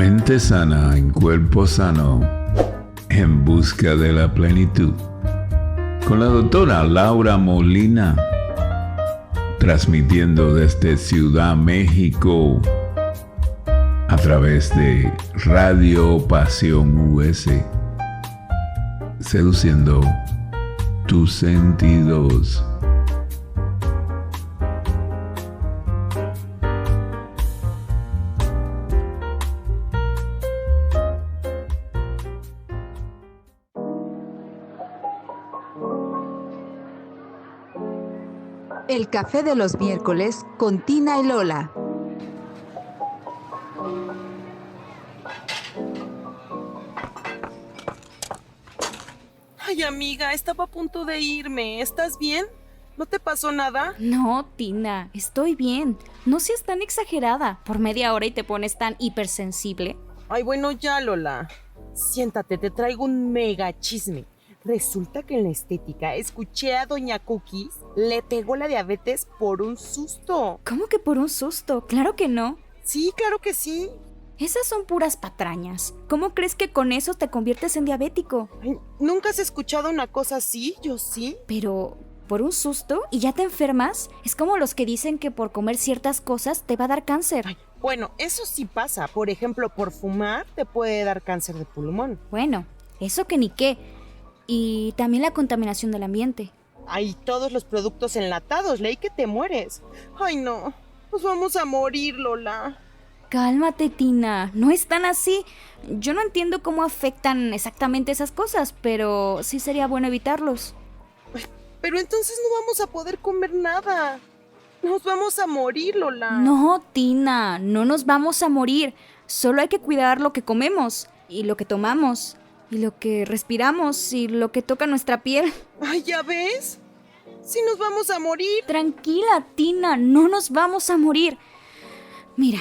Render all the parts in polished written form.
Mente sana en cuerpo sano, en busca de la plenitud. Con la doctora Laura Molina, transmitiendo desde Ciudad México a través de Radio Pasión US, seduciendo tus sentidos. El café de los miércoles con Tina y Lola. Ay, amiga, estaba a punto de irme. ¿Estás bien? ¿No te pasó nada? No, Tina, estoy bien. No seas tan exagerada. Por media hora y te pones tan hipersensible. Ay, bueno, ya, Lola. Siéntate, te traigo un mega chisme. Resulta que en la estética escuché a Doña Cookies le pegó la diabetes por un susto. ¿Cómo que por un susto? Claro que no. Sí, claro que sí. Esas son puras patrañas. ¿Cómo crees que con eso te conviertes en diabético? Ay, ¿nunca has escuchado una cosa así? Yo sí. Pero, ¿por un susto y ya te enfermas? Es como los que dicen que por comer ciertas cosas te va a dar cáncer. Ay, bueno, eso sí pasa. Por ejemplo, por fumar te puede dar cáncer de pulmón. Bueno, eso que ni qué. Y también la contaminación del ambiente. Hay todos los productos enlatados, leí que te mueres. Ay, no, nos vamos a morir, Lola. Cálmate, Tina, no es tan así. Yo no entiendo cómo afectan exactamente esas cosas, pero sí sería bueno evitarlos. Ay, pero entonces no vamos a poder comer nada. Nos vamos a morir, Lola. No, Tina, no nos vamos a morir. Solo hay que cuidar lo que comemos y lo que tomamos. Y lo que respiramos y lo que toca nuestra piel. Ay, ¿ya ves? Sí nos vamos a morir. Tranquila, Tina, no nos vamos a morir. Mira,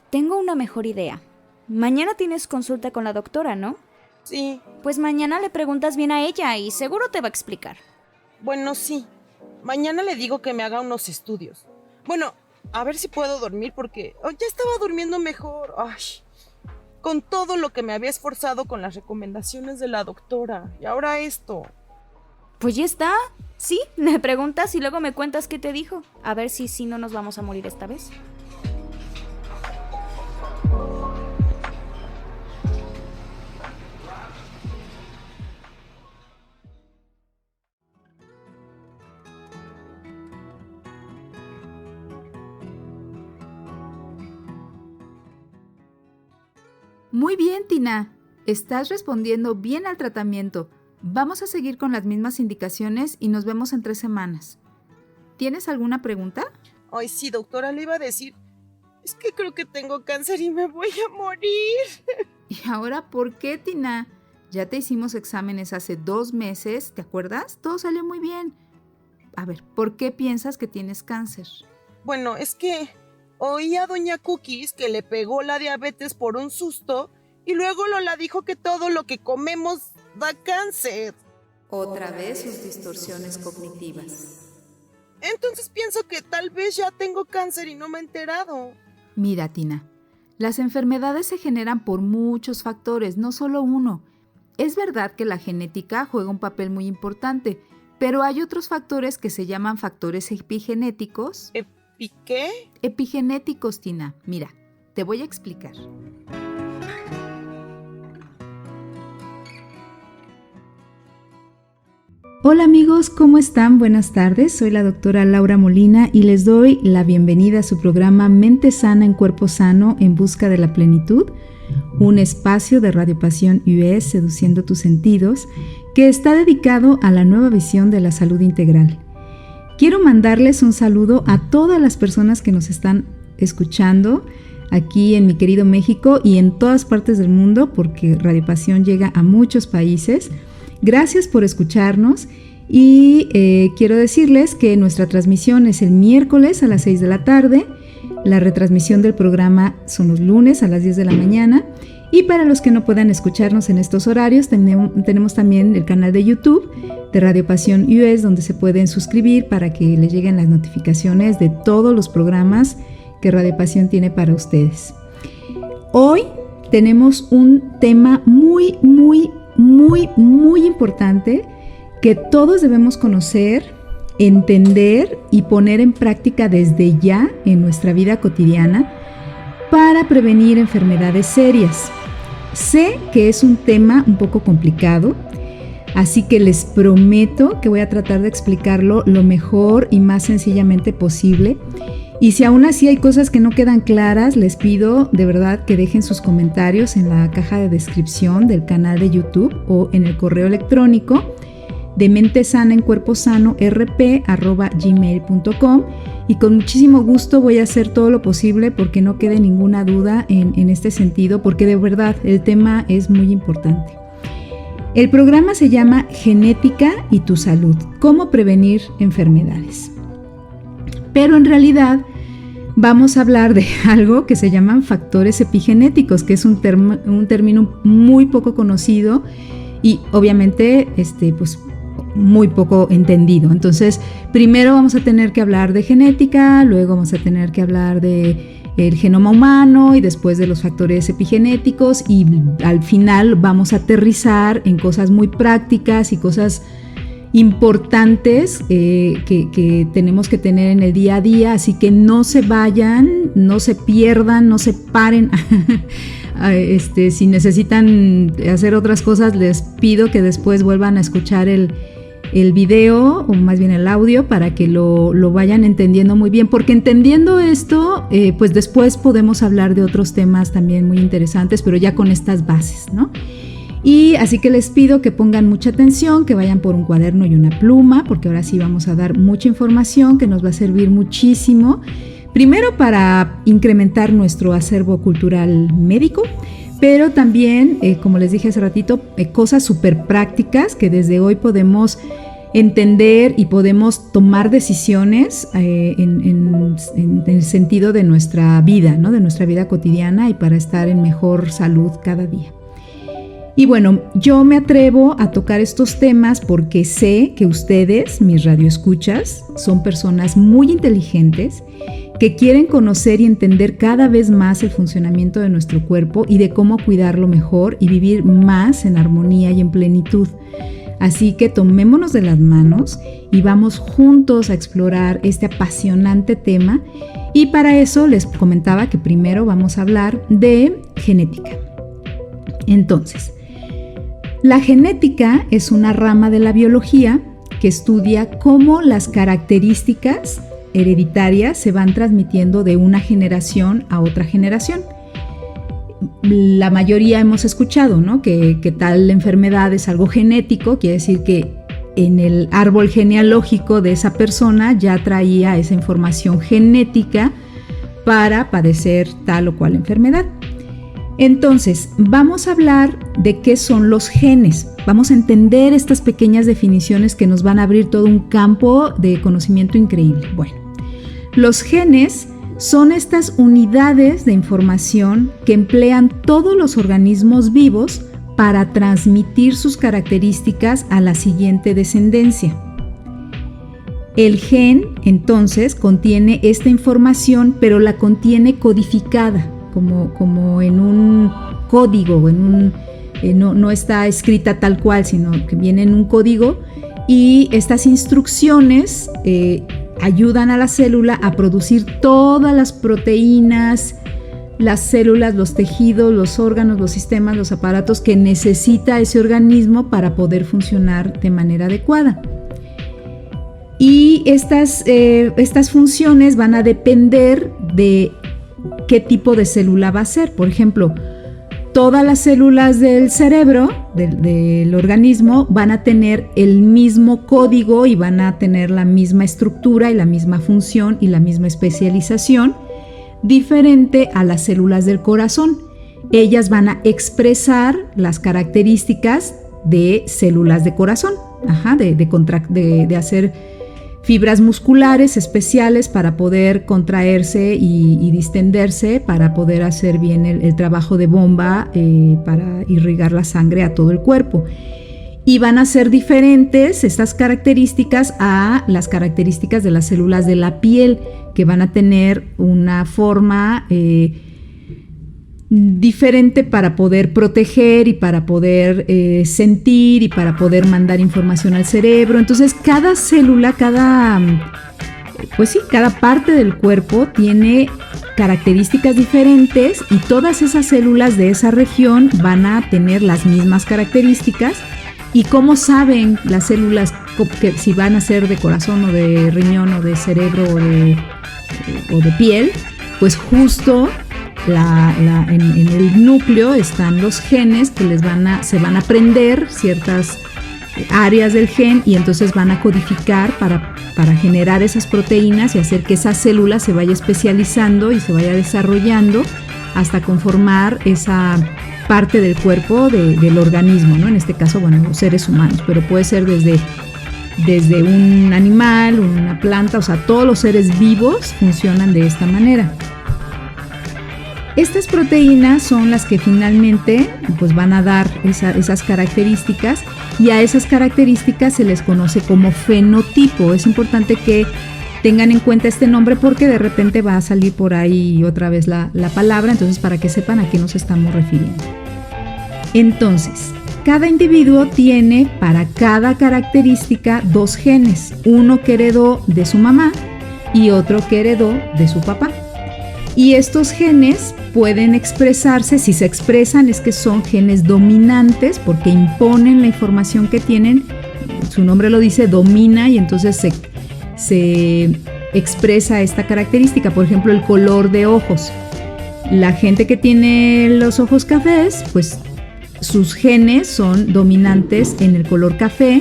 tengo una mejor idea. Mañana tienes consulta con la doctora, ¿no? Sí. Pues mañana le preguntas bien a ella y seguro te va a explicar. Bueno, sí. Mañana le digo que me haga unos estudios. Bueno, a ver si puedo dormir porque ya estaba durmiendo mejor. Ay. Con todo lo que me había esforzado con las recomendaciones de la doctora. Y ahora esto. Pues ya está. Sí, le preguntas y luego me cuentas qué te dijo. A ver si no nos vamos a morir esta vez. Muy bien, Tina. Estás respondiendo bien al tratamiento. Vamos a seguir con las mismas indicaciones y nos vemos en 3 semanas. ¿Tienes alguna pregunta? Ay, sí, doctora, le iba a decir. Es que creo que tengo cáncer y me voy a morir. ¿Y ahora por qué, Tina? Ya te hicimos exámenes hace 2 meses, ¿te acuerdas? Todo salió muy bien. A ver, ¿por qué piensas que tienes cáncer? Bueno, es que oí a Doña Cookies que le pegó la diabetes por un susto y luego Lola dijo que todo lo que comemos da cáncer. Otra vez sus distorsiones cognitivas. Entonces pienso que tal vez ya tengo cáncer y no me he enterado. Mira, Tina, las enfermedades se generan por muchos factores, no solo uno. Es verdad que la genética juega un papel muy importante, pero hay otros factores que se llaman factores epigenéticos. ¿Y qué? Epigenéticos, Tina. Mira, te voy a explicar. Hola amigos, ¿cómo están? Buenas tardes. Soy la doctora Laura Molina y les doy la bienvenida a su programa Mente Sana en Cuerpo Sano en Busca de la Plenitud, un espacio de Radio Pasión US Seduciendo tus Sentidos que está dedicado a la nueva visión de la salud integral. Quiero mandarles un saludo a todas las personas que nos están escuchando aquí en mi querido México y en todas partes del mundo, porque Radio Pasión llega a muchos países. Gracias por escucharnos y quiero decirles que nuestra transmisión es el miércoles a las 6 de la tarde, la retransmisión del programa son los lunes a las 10 de la mañana y para los que no puedan escucharnos en estos horarios tenemos también el canal de YouTube de Radio Pasión US donde se pueden suscribir para que les lleguen las notificaciones de todos los programas que Radio Pasión tiene para ustedes. Hoy tenemos un tema muy importante que todos debemos conocer, entender y poner en práctica desde ya en nuestra vida cotidiana para prevenir enfermedades serias. Sé que es un tema un poco complicado, así que les prometo que voy a tratar de explicarlo lo mejor y más sencillamente posible. Y si aún así hay cosas que no quedan claras, les pido de verdad que dejen sus comentarios en la caja de descripción del canal de YouTube o en el correo electrónico de mentesanaencuerposano@gmail.com, y con muchísimo gusto voy a hacer todo lo posible porque no quede ninguna duda en este sentido, porque de verdad el tema es muy importante. El programa se llama Genética y tu salud, cómo prevenir enfermedades. Pero en realidad vamos a hablar de algo que se llaman factores epigenéticos, que es un término muy poco conocido y obviamente pues muy poco entendido. Entonces, primero vamos a tener que hablar de genética, luego vamos a tener que hablar de el genoma humano y después de los factores epigenéticos, y al final vamos a aterrizar en cosas muy prácticas y cosas importantes que tenemos que tener en el día a día. Así que no se vayan, no se pierdan, no se paren. Si necesitan hacer otras cosas, les pido que después vuelvan a escuchar el video, o más bien el audio, para que lo vayan entendiendo muy bien, porque entendiendo esto, pues después podemos hablar de otros temas también muy interesantes, pero ya con estas bases, ¿no? Y así que les pido que pongan mucha atención, que vayan por un cuaderno y una pluma, porque ahora sí vamos a dar mucha información que nos va a servir muchísimo. Primero para incrementar nuestro acervo cultural médico, pero también, como les dije hace ratito, cosas súper prácticas que desde hoy podemos entender y podemos tomar decisiones en el sentido de nuestra vida, ¿no? De nuestra vida cotidiana, y para estar en mejor salud cada día. Y bueno, yo me atrevo a tocar estos temas porque sé que ustedes, mis radioescuchas, son personas muy inteligentes que quieren conocer y entender cada vez más el funcionamiento de nuestro cuerpo y de cómo cuidarlo mejor y vivir más en armonía y en plenitud. Así que tomémonos de las manos y vamos juntos a explorar este apasionante tema. Y para eso les comentaba que primero vamos a hablar de genética. Entonces, la genética es una rama de la biología que estudia cómo las características hereditarias se van transmitiendo de una generación a otra generación. La mayoría hemos escuchado, ¿no? que tal enfermedad es algo genético, quiere decir que en el árbol genealógico de esa persona ya traía esa información genética para padecer tal o cual enfermedad. Entonces, vamos a hablar de qué son los genes. Vamos a entender estas pequeñas definiciones que nos van a abrir todo un campo de conocimiento increíble. Bueno, los genes son estas unidades de información que emplean todos los organismos vivos para transmitir sus características a la siguiente descendencia. El gen, entonces, contiene esta información, pero la contiene codificada, como en un código, no está escrita tal cual, sino que viene en un código, y estas instrucciones ayudan a la célula a producir todas las proteínas, las células, los tejidos, los órganos, los sistemas, los aparatos que necesita ese organismo para poder funcionar de manera adecuada. Y estas funciones van a depender de qué tipo de célula va a ser. Por ejemplo, todas las células del cerebro, del organismo, van a tener el mismo código y van a tener la misma estructura y la misma función y la misma especialización, diferente a las células del corazón. Ellas van a expresar las características de células de corazón, de hacer fibras musculares especiales para poder contraerse y distenderse, para poder hacer bien el trabajo de bomba para irrigar la sangre a todo el cuerpo. Y van a ser diferentes estas características a las características de las células de la piel, que van a tener una forma diferente para poder proteger y para poder sentir y para poder mandar información al cerebro. Entonces cada célula, cada parte del cuerpo tiene características diferentes y todas esas células de esa región van a tener las mismas características. ¿Y cómo saben las células que si van a ser de corazón o de riñón o de cerebro o de piel? Pues justo en el núcleo están los genes que se van a aprender ciertas áreas del gen y entonces van a codificar para generar esas proteínas y hacer que esa célula se vaya especializando y se vaya desarrollando hasta conformar esa parte del cuerpo del organismo, ¿no? En este caso, bueno, los seres humanos, pero puede ser desde un animal, una planta, o sea, todos los seres vivos funcionan de esta manera. Estas proteínas son las que finalmente pues, van a dar esas características y a esas características se les conoce como fenotipo. Es importante que tengan en cuenta este nombre porque de repente va a salir por ahí otra vez la palabra, entonces para que sepan a qué nos estamos refiriendo. Entonces, cada individuo tiene para cada característica 2 genes, uno que heredó de su mamá y otro que heredó de su papá. Y estos genes pueden expresarse, si se expresan es que son genes dominantes porque imponen la información que tienen, su nombre lo dice, domina y entonces se expresa esta característica, por ejemplo el color de ojos. La gente que tiene los ojos cafés, pues sus genes son dominantes en el color café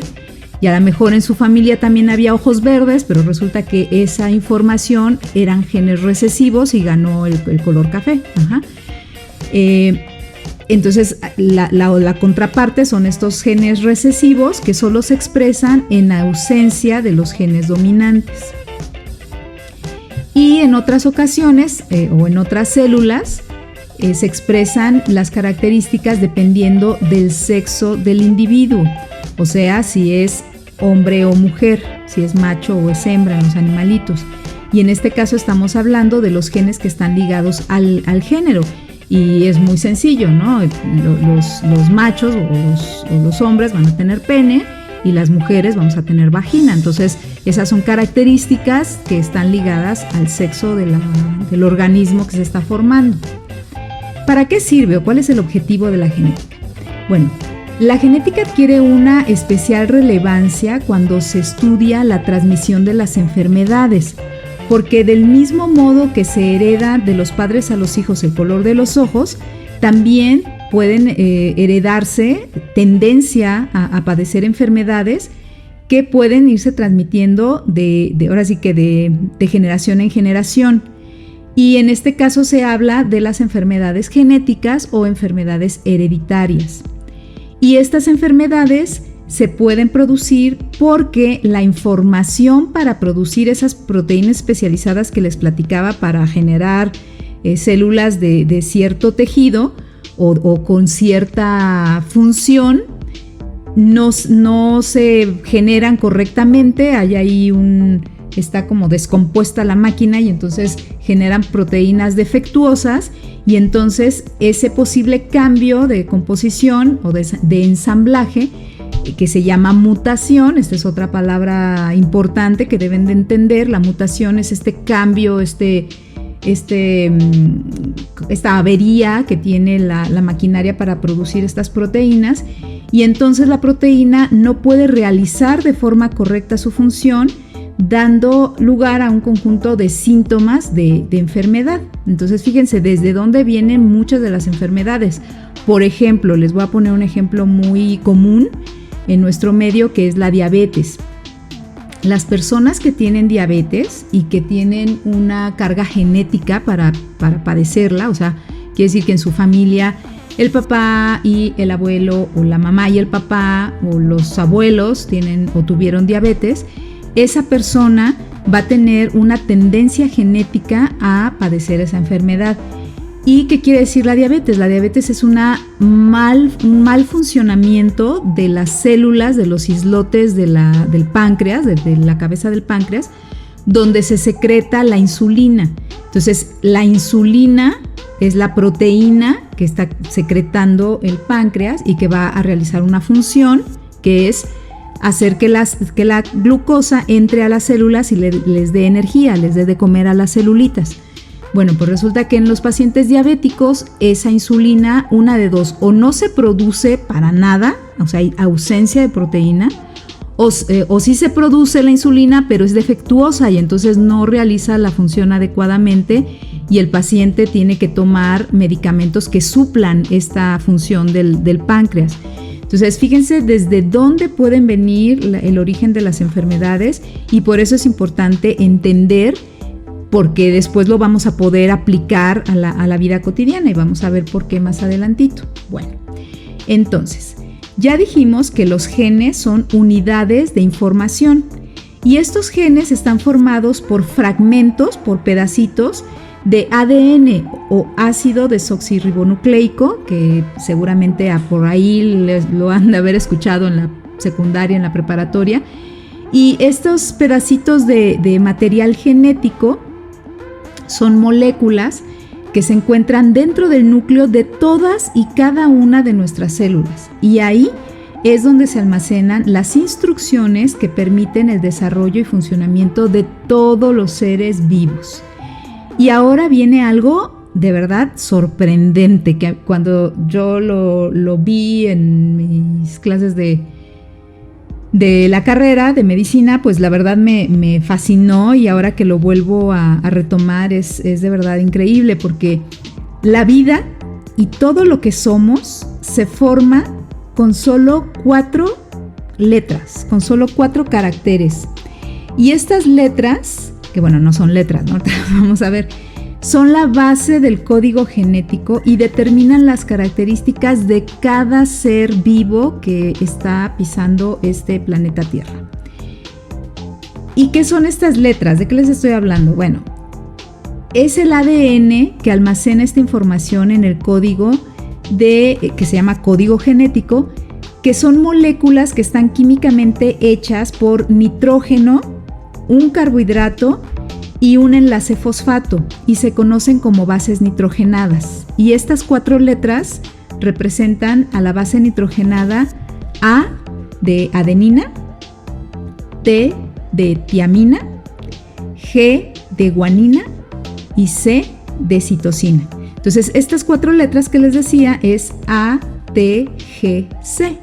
y a lo mejor en su familia también había ojos verdes, pero resulta que esa información eran genes recesivos y ganó el color café. Ajá. Entonces la contraparte son estos genes recesivos que solo se expresan en ausencia de los genes dominantes. Y en otras ocasiones o en otras células se expresan las características dependiendo del sexo del individuo, o sea, si es hombre o mujer, si es macho o es hembra en los animalitos. Y en este caso estamos hablando de los genes que están ligados al género. Y es muy sencillo, ¿no? Los machos o los hombres van a tener pene y las mujeres vamos a tener vagina. Entonces, esas son características que están ligadas al sexo del organismo que se está formando. ¿Para qué sirve o cuál es el objetivo de la genética? Bueno, la genética adquiere una especial relevancia cuando se estudia la transmisión de las enfermedades, porque del mismo modo que se hereda de los padres a los hijos el color de los ojos, también pueden heredarse tendencia a padecer enfermedades que pueden irse transmitiendo ahora sí que de generación en generación. Y en este caso se habla de las enfermedades genéticas o enfermedades hereditarias. Y estas enfermedades se pueden producir porque la información para producir esas proteínas especializadas que les platicaba para generar células de cierto tejido o con cierta función no se generan correctamente. Hay ahí está como descompuesta la máquina y entonces generan proteínas defectuosas y entonces ese posible cambio de composición o de ensamblaje que se llama mutación, esta es otra palabra importante que deben de entender. La mutación es este cambio, esta avería que tiene la maquinaria para producir estas proteínas y entonces la proteína no puede realizar de forma correcta su función, dando lugar a un conjunto de síntomas de enfermedad. Entonces fíjense desde dónde vienen muchas de las enfermedades. Por ejemplo, les voy a poner un ejemplo muy común en nuestro medio que es la diabetes. Las personas que tienen diabetes y que tienen una carga genética para padecerla, o sea, quiere decir que en su familia el papá y el abuelo o la mamá y el papá o los abuelos tienen o tuvieron diabetes, esa persona va a tener una tendencia genética a padecer esa enfermedad. ¿Y qué quiere decir la diabetes? La diabetes es un mal funcionamiento de las células, de los islotes del páncreas, de la cabeza del páncreas, donde se secreta la insulina. Entonces, la insulina es la proteína que está secretando el páncreas y que va a realizar una función que es hacer que la glucosa entre a las células y les dé energía, les dé de comer a las celulitas. Bueno, pues resulta que en los pacientes diabéticos esa insulina, una de dos, o no se produce para nada, o sea, hay ausencia de proteína, o sí se produce la insulina, pero es defectuosa y entonces no realiza la función adecuadamente y el paciente tiene que tomar medicamentos que suplan esta función del páncreas. Entonces, fíjense desde dónde pueden venir el origen de las enfermedades y por eso es importante entender, porque después lo vamos a poder aplicar a la vida cotidiana y vamos a ver por qué más adelantito. Bueno, entonces, ya dijimos que los genes son unidades de información y estos genes están formados por fragmentos, por pedacitos de ADN o ácido desoxirribonucleico, que seguramente por ahí lo han de haber escuchado en la secundaria, en la preparatoria, y estos pedacitos de material genético son moléculas que se encuentran dentro del núcleo de todas y cada una de nuestras células, y ahí es donde se almacenan las instrucciones que permiten el desarrollo y funcionamiento de todos los seres vivos. Y ahora viene algo de verdad sorprendente, que cuando yo lo vi en mis clases de la carrera de medicina, pues la verdad me fascinó y ahora que lo vuelvo a retomar es de verdad increíble, porque la vida y todo lo que somos se forma con solo 4 letras, con solo 4 caracteres. Y estas letras, que bueno, no son letras, ¿no? Vamos a ver, son la base del código genético y determinan las características de cada ser vivo que está pisando este planeta Tierra. ¿Y qué son estas letras? ¿De qué les estoy hablando? Bueno, es el ADN que almacena esta información en el código que se llama código genético, que son moléculas que están químicamente hechas por nitrógeno, un carbohidrato y un enlace fosfato, y se conocen como bases nitrogenadas. Y estas 4 letras representan a la base nitrogenada A de adenina, T de tiamina, G de guanina y C de citosina. Entonces, estas 4 letras que les decía es A, T, G, C.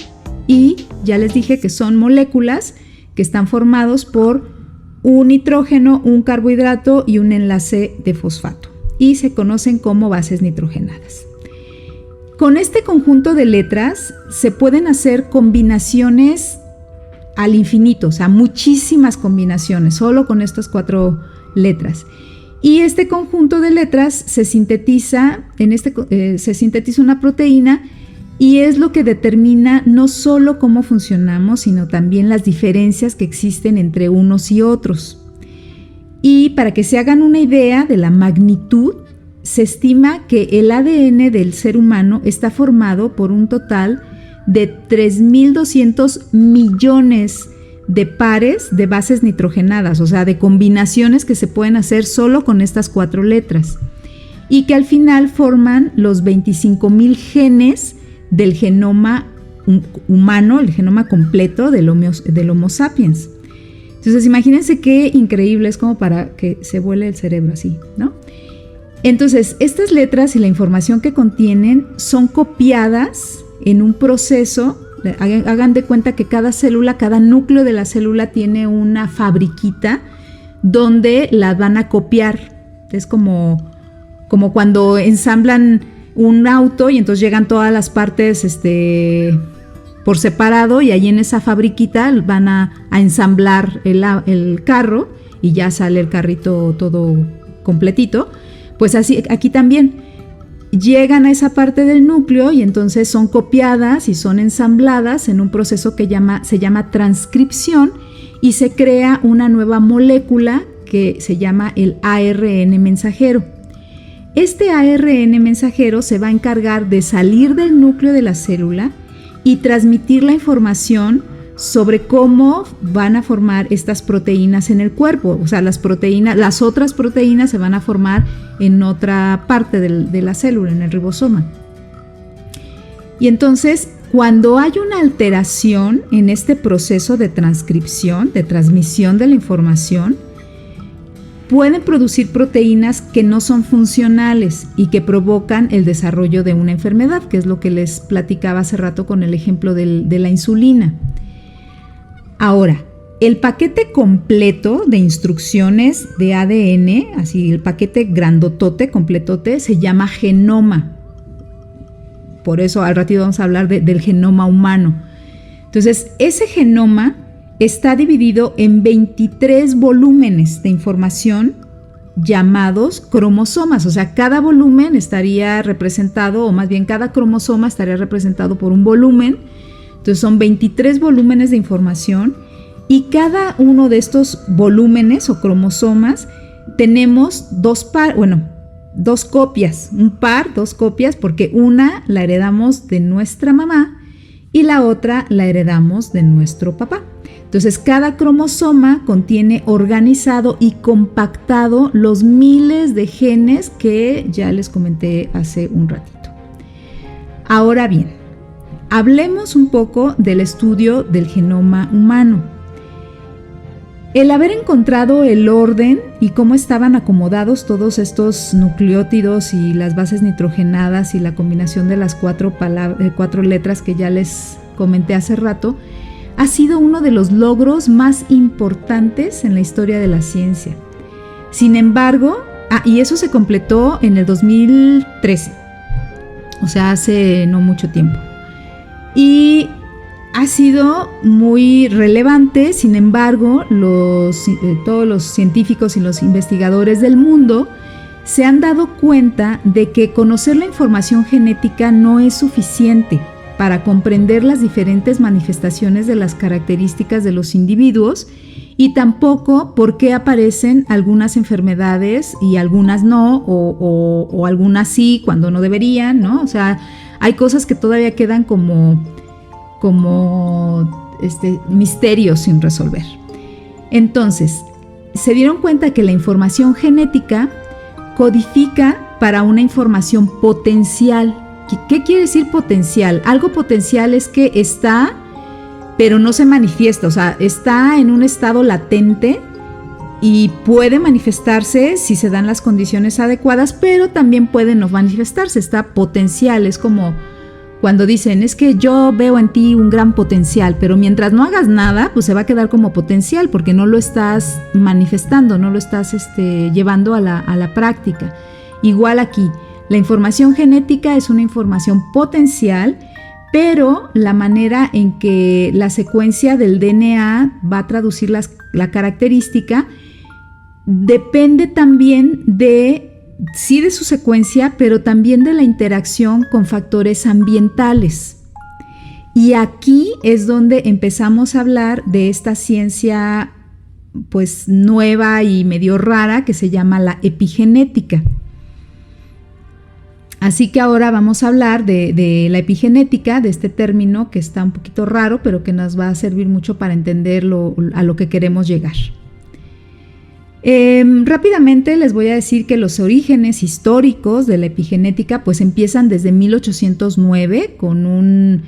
Y ya les dije que son moléculas que están formados por un nitrógeno, un carbohidrato y un enlace de fosfato. Y se conocen como bases nitrogenadas. Con este conjunto de letras se pueden hacer combinaciones al infinito, o sea, muchísimas combinaciones, solo con estas 4 letras. Y este conjunto de letras se sintetiza una proteína y es lo que determina no solo cómo funcionamos, sino también las diferencias que existen entre unos y otros. Y para que se hagan una idea de la magnitud, se estima que el ADN del ser humano está formado por un total de 3.200 millones de pares de bases nitrogenadas, o sea, de combinaciones que se pueden hacer solo con estas 4 letras, y que al final forman los 25.000 genes del genoma humano, el genoma completo del Homo sapiens. Entonces, imagínense qué increíble, es como para que se vuele el cerebro así, ¿no? Entonces, estas letras y la información que contienen son copiadas en un proceso. Hagan de cuenta que cada célula, cada núcleo de la célula tiene una fabriquita donde la van a copiar. Es como cuando ensamblan un auto y entonces llegan todas las partes por separado y ahí en esa fabriquita van a ensamblar el carro y ya sale el carrito todo completito. Pues así aquí también llegan a esa parte del núcleo y entonces son copiadas y son ensambladas en un proceso que se llama transcripción y se crea una nueva molécula que se llama el ARN mensajero. Este ARN mensajero se va a encargar de salir del núcleo de la célula y transmitir la información sobre cómo van a formar estas proteínas en el cuerpo. O sea, las otras proteínas se van a formar en otra parte de la célula, en el ribosoma. Y entonces, cuando hay una alteración en este proceso de transcripción, de transmisión de la información, pueden producir proteínas que no son funcionales y que provocan el desarrollo de una enfermedad, que es lo que les platicaba hace rato con el ejemplo de la insulina. Ahora, el paquete completo de instrucciones de ADN, así el paquete grandotote, completote, se llama genoma. Por eso al ratito vamos a hablar del genoma humano. Entonces, ese genoma está dividido en 23 volúmenes de información llamados cromosomas. O sea, cada volumen estaría representado, o más bien cada cromosoma estaría representado por un volumen. Entonces son 23 volúmenes de información y cada uno de estos volúmenes o cromosomas tenemos dos copias, dos copias, porque una la heredamos de nuestra mamá y la otra la heredamos de nuestro papá. Entonces, cada cromosoma contiene organizado y compactado los miles de genes que ya les comenté hace un ratito. Ahora bien, hablemos un poco del estudio del genoma humano. El haber encontrado el orden y cómo estaban acomodados todos estos nucleótidos y las bases nitrogenadas y la combinación de las cuatro letras que ya les comenté hace rato, ha sido uno de los logros más importantes en la historia de la ciencia. Sin embargo, y eso se completó en el 2013, o sea, hace no mucho tiempo. Y ha sido muy relevante. Sin embargo, todos los científicos y los investigadores del mundo se han dado cuenta de que conocer la información genética no es suficiente para comprender las diferentes manifestaciones de las características de los individuos y tampoco por qué aparecen algunas enfermedades y algunas no, o algunas sí cuando no deberían, ¿no? O sea, hay cosas que todavía quedan como misterios sin resolver. Entonces, se dieron cuenta que la información genética codifica para una información potencial. ¿Qué quiere decir potencial? Algo potencial es que está, pero no se manifiesta, o sea, está en un estado latente y puede manifestarse si se dan las condiciones adecuadas, pero también puede no manifestarse, está potencial. Es como cuando dicen, es que yo veo en ti un gran potencial, pero mientras no hagas nada, pues se va a quedar como potencial porque no lo estás manifestando, no lo estás llevando a la práctica. Igual aquí, la información genética es una información potencial, pero la manera en que la secuencia del DNA va a traducir la característica depende también de su secuencia, pero también de la interacción con factores ambientales. Y aquí es donde empezamos a hablar de esta ciencia pues nueva y medio rara que se llama la epigenética. Así que ahora vamos a hablar de la epigenética, de este término que está un poquito raro, pero que nos va a servir mucho para entender a lo que queremos llegar. Rápidamente les voy a decir que los orígenes históricos de la epigenética pues empiezan desde 1809 con un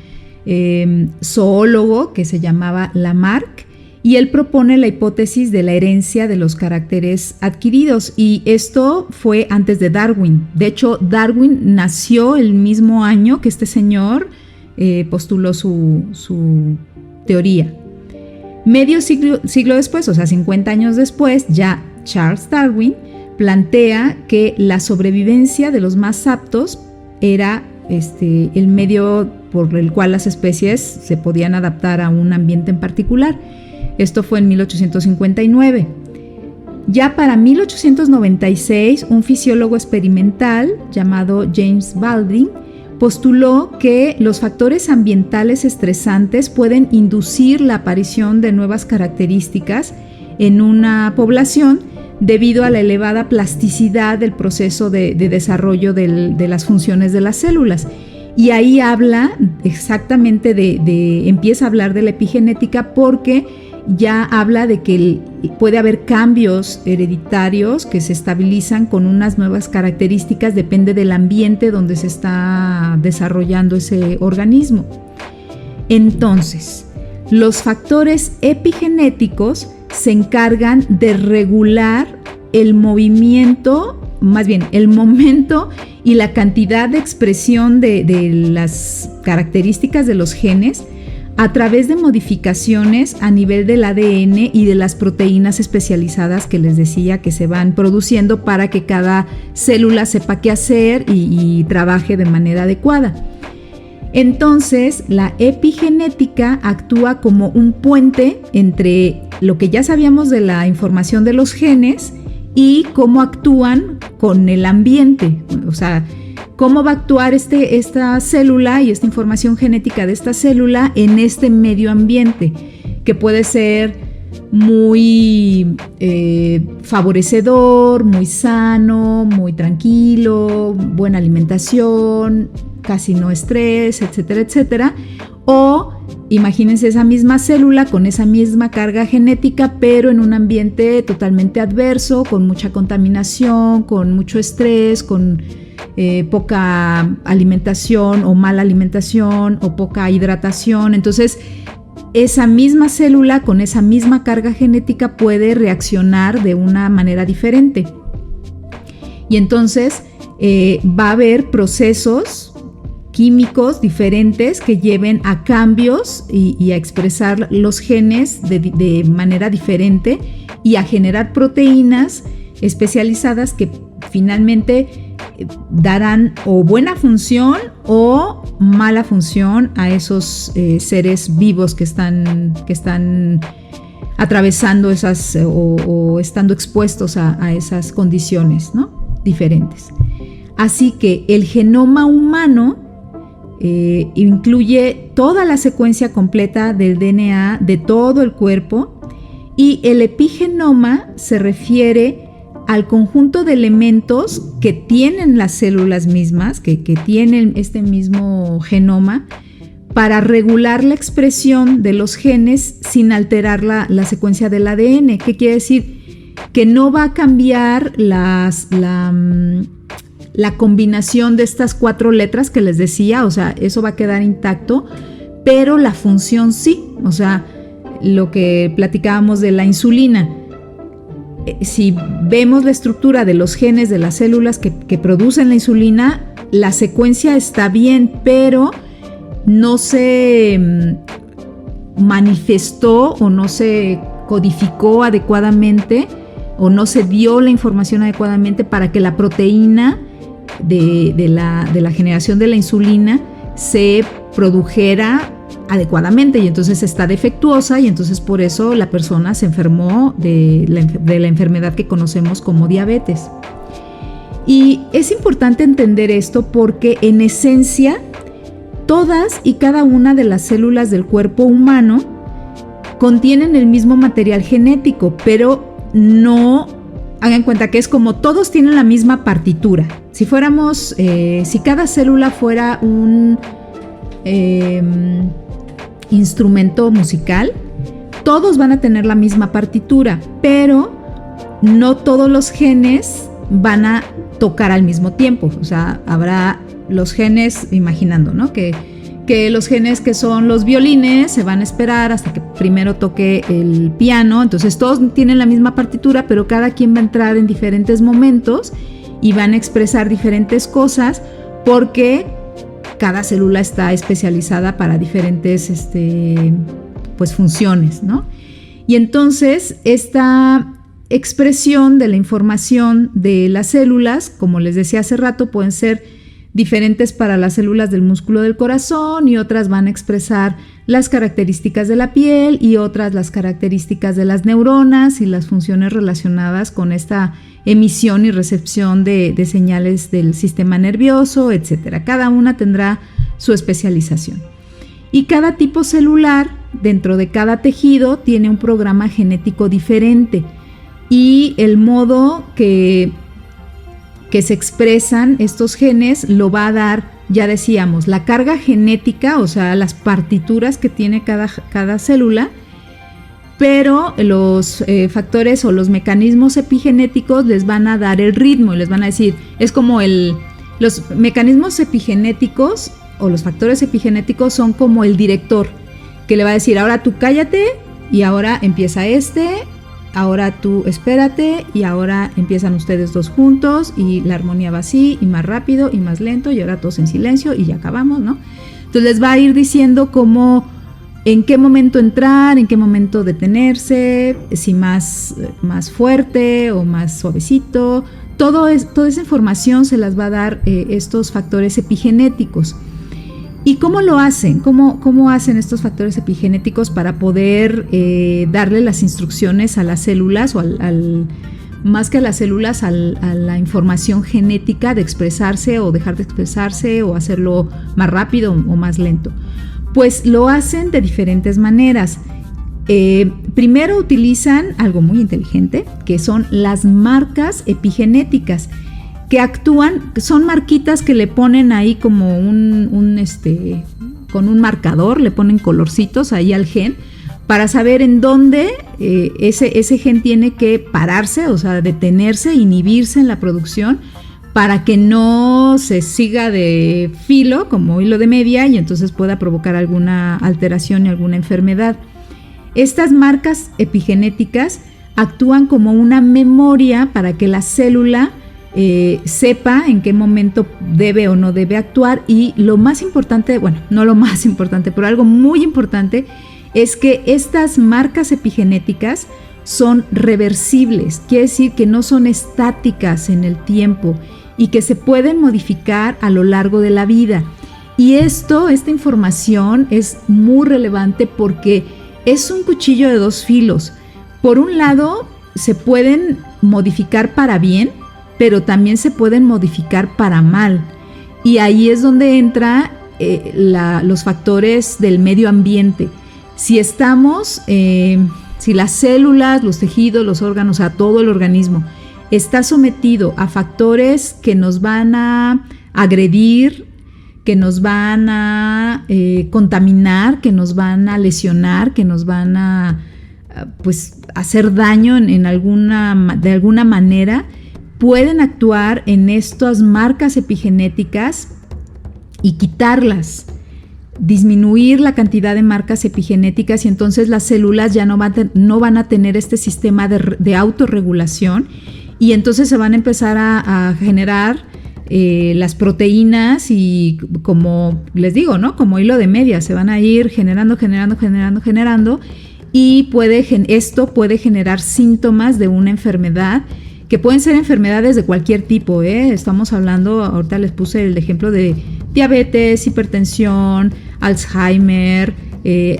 zoólogo que se llamaba Lamarck, y él propone la hipótesis de la herencia de los caracteres adquiridos, y esto fue antes de Darwin. De hecho, Darwin nació el mismo año que este señor postuló su teoría. Medio siglo después, o sea, 50 años después, ya Charles Darwin plantea que la sobrevivencia de los más aptos era el medio por el cual las especies se podían adaptar a un ambiente en particular. Esto fue en 1859. Ya para 1896, un fisiólogo experimental llamado James Baldwin postuló que los factores ambientales estresantes pueden inducir la aparición de nuevas características en una población debido a la elevada plasticidad del proceso de desarrollo de las funciones de las células. Y ahí habla exactamente empieza a hablar de la epigenética, porque ya habla de que puede haber cambios hereditarios que se estabilizan con unas nuevas características, depende del ambiente donde se está desarrollando ese organismo. Entonces, los factores epigenéticos se encargan de regular el movimiento, más bien el momento y la cantidad de expresión de las características de los genes a través de modificaciones a nivel del ADN y de las proteínas especializadas que les decía que se van produciendo para que cada célula sepa qué hacer y trabaje de manera adecuada. Entonces, la epigenética actúa como un puente entre lo que ya sabíamos de la información de los genes y cómo actúan con el ambiente, o sea, cómo va a actuar esta célula y esta información genética de esta célula en este medio ambiente, que puede ser muy favorecedor, muy sano, muy tranquilo, buena alimentación, casi no estrés, etcétera, etcétera. O imagínense esa misma célula con esa misma carga genética, pero en un ambiente totalmente adverso, con mucha contaminación, con mucho estrés, con poca alimentación o mala alimentación o poca hidratación. Entonces, esa misma célula con esa misma carga genética puede reaccionar de una manera diferente. Y entonces va a haber procesos químicos diferentes que lleven a cambios y a expresar los genes de manera diferente y a generar proteínas especializadas que finalmente darán o buena función o mala función a esos seres vivos que están atravesando esas o estando expuestos a esas condiciones, ¿no? Diferentes. Así que el genoma humano incluye toda la secuencia completa del DNA de todo el cuerpo, y el epigenoma se refiere al conjunto de elementos que tienen las células mismas, que tienen este mismo genoma, para regular la expresión de los genes sin alterar la secuencia del ADN. ¿Qué quiere decir? Que no va a cambiar la combinación de estas 4 letras que les decía, o sea, eso va a quedar intacto, pero la función sí, o sea, lo que platicábamos de la insulina. Si vemos la estructura de los genes de las células que producen la insulina, la secuencia está bien, pero no se manifestó o no se codificó adecuadamente o no se dio la información adecuadamente para que la proteína de la generación de la insulina se produjera adecuadamente, y entonces está defectuosa, y entonces por eso la persona se enfermó de la enfermedad que conocemos como diabetes. Y es importante entender esto porque en esencia todas y cada una de las células del cuerpo humano contienen el mismo material genético, pero no hagan cuenta que es como todos tienen la misma partitura. Si cada célula fuera un instrumento musical, todos van a tener la misma partitura, pero no todos los genes van a tocar al mismo tiempo. O sea, habrá los genes, imaginando, ¿no? Que los genes que son los violines se van a esperar hasta que primero toque el piano. Entonces todos tienen la misma partitura, pero cada quien va a entrar en diferentes momentos y van a expresar diferentes cosas porque cada célula está especializada para diferentes funciones, ¿no? Y entonces esta expresión de la información de las células, como les decía hace rato, pueden ser diferentes para las células del músculo del corazón, y otras van a expresar las características de la piel, y otras las características de las neuronas y las funciones relacionadas con esta emisión y recepción de señales del sistema nervioso, etc. Cada una tendrá su especialización. Y cada tipo celular dentro de cada tejido tiene un programa genético diferente, y el modo que se expresan estos genes lo va a dar ya decíamos, la carga genética, o sea, las partituras que tiene cada célula, pero los factores o los mecanismos epigenéticos les van a dar el ritmo y les van a decir, es como los mecanismos epigenéticos o los factores epigenéticos son como el director, que le va a decir, ahora tú cállate y ahora empieza ahora tú espérate y ahora empiezan ustedes dos juntos y la armonía va así y más rápido y más lento y ahora todos en silencio y ya acabamos, ¿no? Entonces les va a ir diciendo cómo, en qué momento entrar, en qué momento detenerse, si más fuerte o más suavecito. Toda esa información se las va a dar estos factores epigenéticos. ¿Y cómo lo hacen? ¿Cómo hacen estos factores epigenéticos para poder darle las instrucciones a las células o más que a las células, a la información genética de expresarse o dejar de expresarse o hacerlo más rápido o más lento? Pues lo hacen de diferentes maneras. Primero utilizan algo muy inteligente, que son las marcas epigenéticas, que actúan, son marquitas que le ponen ahí como con un marcador, le ponen colorcitos ahí al gen, para saber en dónde ese gen tiene que pararse, o sea, detenerse, inhibirse en la producción, para que no se siga de filo, como hilo de media, y entonces pueda provocar alguna alteración y alguna enfermedad. Estas marcas epigenéticas actúan como una memoria para que la célula sepa en qué momento debe o no debe actuar, y lo más importante, bueno, no lo más importante, pero algo muy importante es que estas marcas epigenéticas son reversibles, quiere decir que no son estáticas en el tiempo y que se pueden modificar a lo largo de la vida. Y esta información es muy relevante porque es un cuchillo de dos filos. Por un lado, se pueden modificar para bien, pero también se pueden modificar para mal. Y ahí es donde entra los factores del medio ambiente. Si las células, los tejidos, los órganos, a todo el organismo está sometido a factores que nos van a agredir, que nos van a contaminar, que nos van a lesionar, que nos van a hacer daño de alguna manera, pueden actuar en estas marcas epigenéticas y quitarlas, disminuir la cantidad de marcas epigenéticas, y entonces las células ya no van a tener este sistema de autorregulación, y entonces se van a empezar a generar las proteínas, y como les digo, ¿no? Como hilo de media, se van a ir generando, y esto puede generar síntomas de una enfermedad, que pueden ser enfermedades de cualquier tipo, Estamos hablando, ahorita les puse el ejemplo de diabetes, hipertensión, Alzheimer,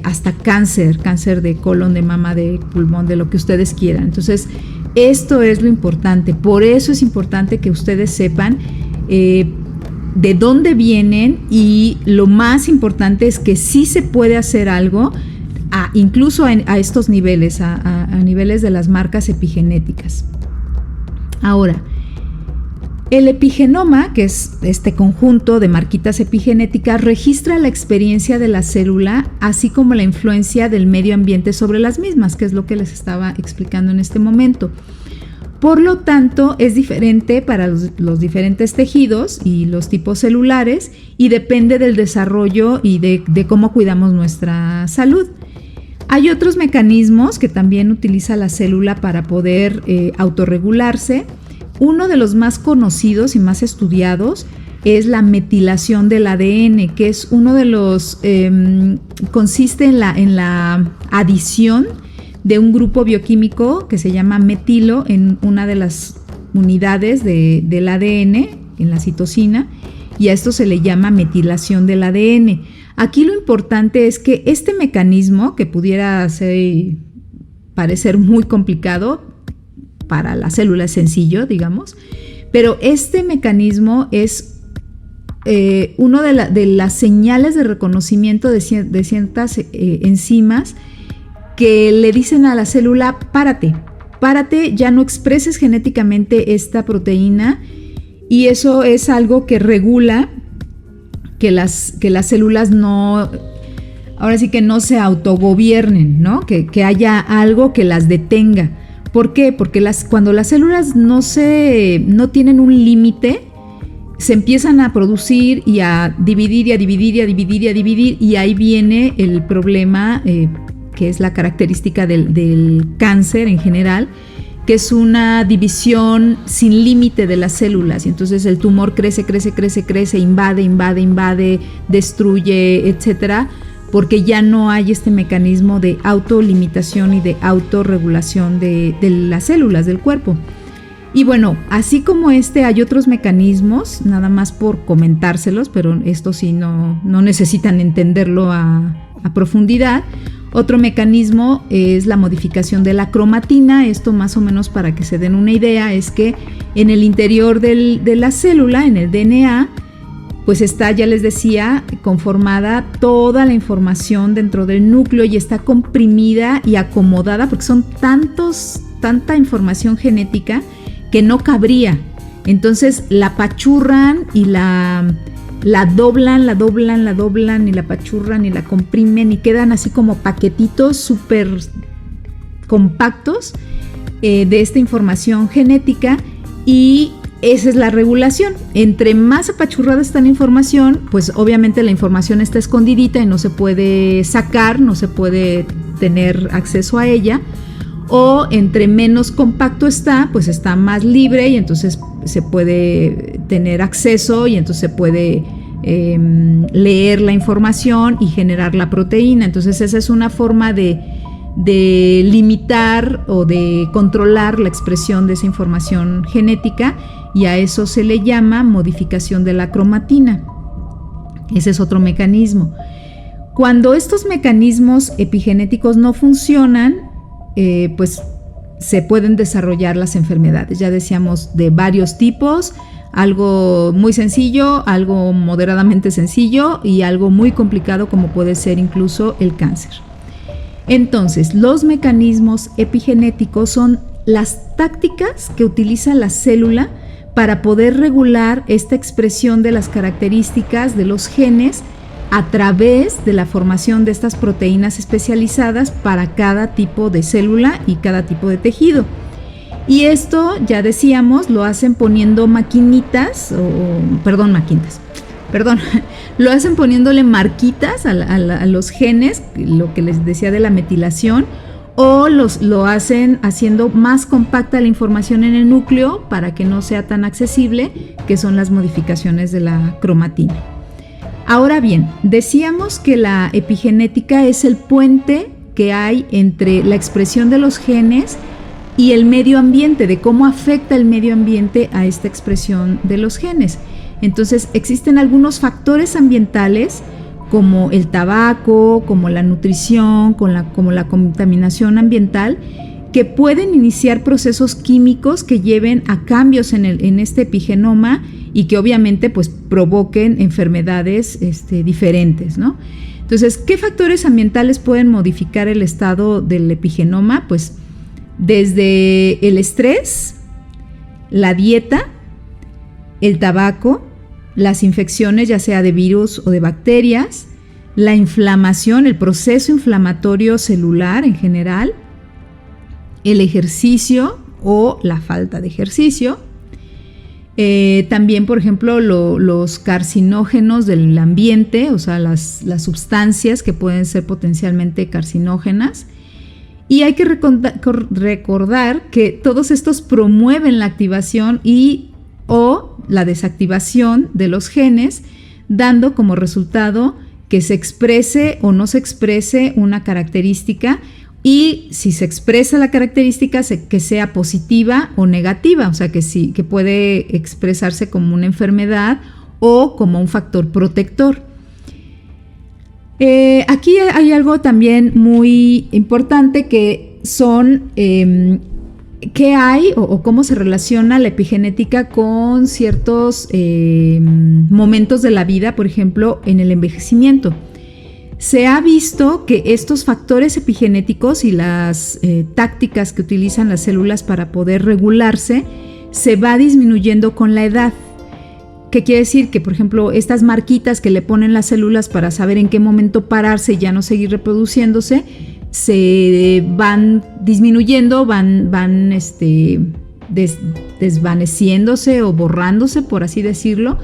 hasta cáncer de colon, de mama, de pulmón, de lo que ustedes quieran. Entonces, esto es lo importante. Por eso es importante que ustedes sepan de dónde vienen, y lo más importante es que sí se puede hacer algo, incluso a estos niveles, a niveles de las marcas epigenéticas. Ahora, el epigenoma, que es este conjunto de marquitas epigenéticas, registra la experiencia de la célula, así como la influencia del medio ambiente sobre las mismas, que es lo que les estaba explicando en este momento. Por lo tanto, es diferente para los diferentes tejidos y los tipos celulares, y depende del desarrollo y de cómo cuidamos nuestra salud. Hay otros mecanismos que también utiliza la célula para poder autorregularse. Uno de los más conocidos y más estudiados es la metilación del ADN, que es uno de los consiste en la adición de un grupo bioquímico que se llama metilo en una de las unidades del ADN, en la citosina, y a esto se le llama metilación del ADN. Aquí lo importante es que este mecanismo, que pudiera parecer muy complicado, para la célula es sencillo, digamos, pero este mecanismo es uno de las señales de reconocimiento de ciertas enzimas que le dicen a la célula: párate, ya no expreses genéticamente esta proteína, y eso es algo que regula que las células no, ahora sí que no se autogobiernen, ¿no? Que haya algo que las detenga. ¿Por qué? Porque cuando las células no tienen un límite, se empiezan a producir y a dividir y a dividir y a dividir y a dividir, y ahí viene el problema que es la característica del cáncer en general, que es una división sin límite de las células, y entonces el tumor crece, invade, destruye, etcétera, porque ya no hay este mecanismo de autolimitación y de autorregulación de las células del cuerpo. Y bueno, así como hay otros mecanismos, nada más por comentárselos, pero esto sí no necesitan entenderlo a profundidad. Otro mecanismo es la modificación de la cromatina. Esto, más o menos para que se den una idea, es que en el interior de la célula, en el DNA, pues está, ya les decía, conformada toda la información dentro del núcleo y está comprimida y acomodada porque son tanta información genética que no cabría. Entonces la apachurran y la doblan y la apachurran y la comprimen y quedan así como paquetitos súper compactos de esta información genética, y esa es la regulación. Entre más apachurrada está la información, pues obviamente la información está escondidita y no se puede sacar, no se puede tener acceso a ella. O entre menos compacto está, pues está más libre y entonces se puede tener acceso y entonces se puede leer la información y generar la proteína. Entonces esa es una forma de limitar o de controlar la expresión de esa información genética, y a eso se le llama modificación de la cromatina. Ese es otro mecanismo. Cuando estos mecanismos epigenéticos no funcionan, pues se pueden desarrollar las enfermedades. Ya decíamos, de varios tipos: algo muy sencillo, algo moderadamente sencillo y algo muy complicado, como puede ser incluso el cáncer. Entonces, los mecanismos epigenéticos son las tácticas que utiliza la célula para poder regular esta expresión de las características de los genes a través de la formación de estas proteínas especializadas para cada tipo de célula y cada tipo de tejido. Y esto, ya decíamos, lo hacen poniendo lo hacen poniéndole marquitas a los genes, lo que les decía de la metilación, o lo hacen haciendo más compacta la información en el núcleo para que no sea tan accesible, que son las modificaciones de la cromatina. Ahora bien, decíamos que la epigenética es el puente que hay entre la expresión de los genes y el medio ambiente, de cómo afecta el medio ambiente a esta expresión de los genes. Entonces, existen algunos factores ambientales, como el tabaco, como la nutrición, como la contaminación ambiental, que pueden iniciar procesos químicos que lleven a cambios en este epigenoma y que obviamente pues provoquen enfermedades diferentes, ¿no? Entonces, ¿qué factores ambientales pueden modificar el estado del epigenoma? Pues desde el estrés, la dieta, el tabaco, las infecciones ya sea de virus o de bacterias, la inflamación, el proceso inflamatorio celular en general, el ejercicio o la falta de ejercicio, también, por ejemplo, los carcinógenos del ambiente, o sea, las sustancias que pueden ser potencialmente carcinógenas. Y hay que recordar que todos estos promueven la activación o la desactivación de los genes, dando como resultado que se exprese o no se exprese una característica, y si se expresa la característica, que sea positiva o negativa, o sea que puede expresarse como una enfermedad o como un factor protector. Aquí hay algo también muy importante, que son qué hay o cómo se relaciona la epigenética con ciertos momentos de la vida, por ejemplo, en el envejecimiento. Se ha visto que estos factores epigenéticos y las tácticas que utilizan las células para poder regularse se va disminuyendo con la edad. ¿Qué quiere decir? Que, por ejemplo, estas marquitas que le ponen las células para saber en qué momento pararse y ya no seguir reproduciéndose, se van disminuyendo, van desvaneciéndose o borrándose, por así decirlo,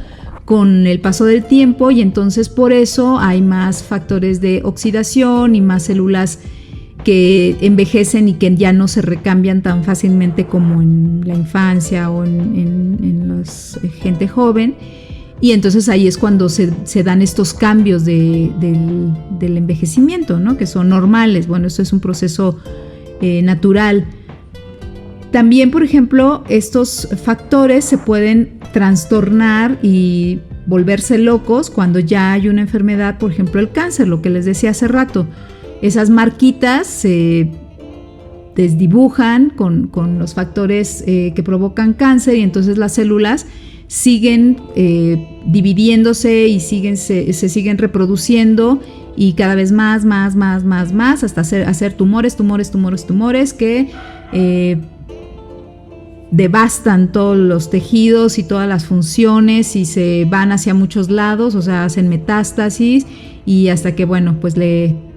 con el paso del tiempo, y entonces por eso hay más factores de oxidación y más células que envejecen y que ya no se recambian tan fácilmente como en la infancia o en los gente joven. Y entonces ahí es cuando se dan estos cambios del envejecimiento, ¿no? Que son normales. Bueno, esto es un proceso natural. También, por ejemplo, estos factores se pueden trastornar y volverse locos cuando ya hay una enfermedad, por ejemplo, el cáncer, lo que les decía hace rato. Esas marquitas se desdibujan con los factores que provocan cáncer, y entonces las células siguen dividiéndose y se siguen reproduciendo, y cada vez más hasta hacer tumores que devastan todos los tejidos y todas las funciones y se van hacia muchos lados, o sea, hacen metástasis, y hasta que, bueno, pues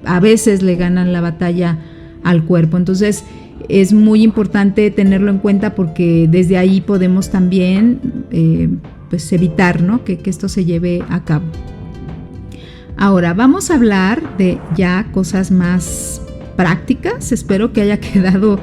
a veces le ganan la batalla al cuerpo. Entonces es muy importante tenerlo en cuenta, porque desde ahí podemos también pues evitar, ¿no? que esto se lleve a cabo. Ahora vamos a hablar de ya cosas más prácticas. Espero que haya quedado